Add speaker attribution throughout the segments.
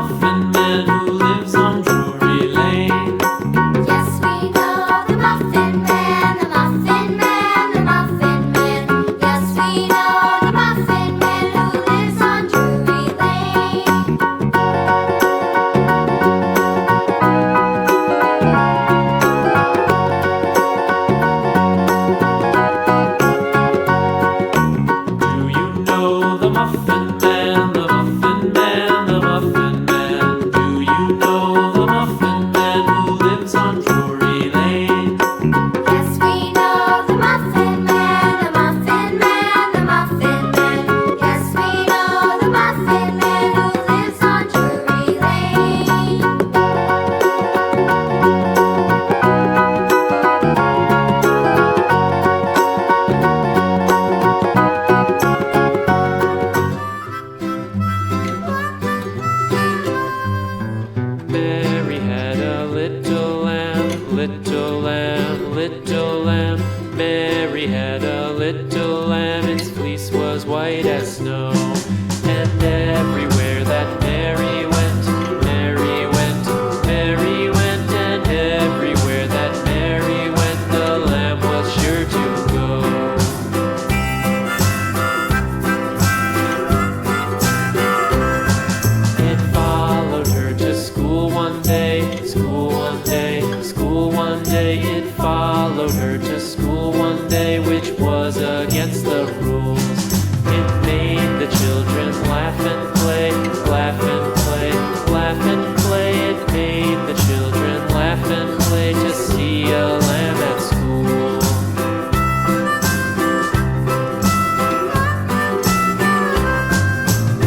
Speaker 1: Muffin Man who lives on Drury Lane.
Speaker 2: Yes, we know the Muffin Man, the Muffin Man, the Muffin Man. Yes, we know the Muffin Man who lives on Drury Lane.
Speaker 1: Do you know the Muffin Man, the Muffin Man, the Muffin Man? Do you know the Muffin Man who lives on Drury Lane?
Speaker 2: Yes, we know the Muffin Man, the Muffin Man, the Muffin Man. Yes, we know the Muffin Man who lives on Drury Lane.
Speaker 1: Mary had a little lamb, little lamb, little lamb. Mary had a little lamb, its fleece was white as snow. And everywhere that Mary went, Mary went, Mary went, and everywhere that Mary went, the lamb was sure to go. It followed her to school one day, school one day, school one day. It followed her to school one day, which was against the rules. It made the children laugh and play, laugh and play, laugh and play. It made the children laugh and play to see a lamb at school.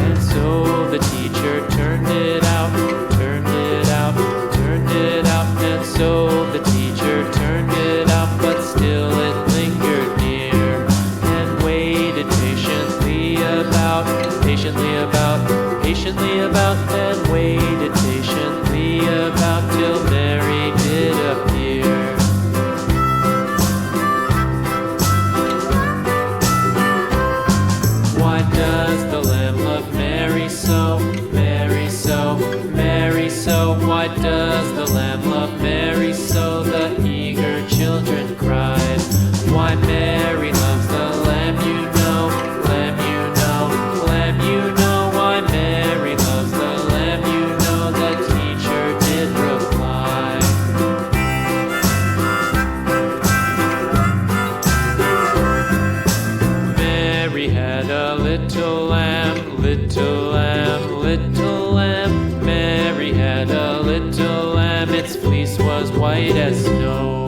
Speaker 1: And so the teacher turned it out, turned it out, turned it out. And so the teacher turned it out, but still it lingered near and waited patiently about, patiently about, patiently about, and waited patiently about till Mary did appear. Why does the lamb love Mary so, Mary so, Mary so? Why does the lamb love Mary so? The eager children cried. Why Mary loves the lamb, you know, lamb, you know, lamb, you know. Why Mary loves the lamb, you know, the teacher did reply. Mary had a little lamb, little lamb, little lamb. Mary had a little lamb, its fleece was white as snow.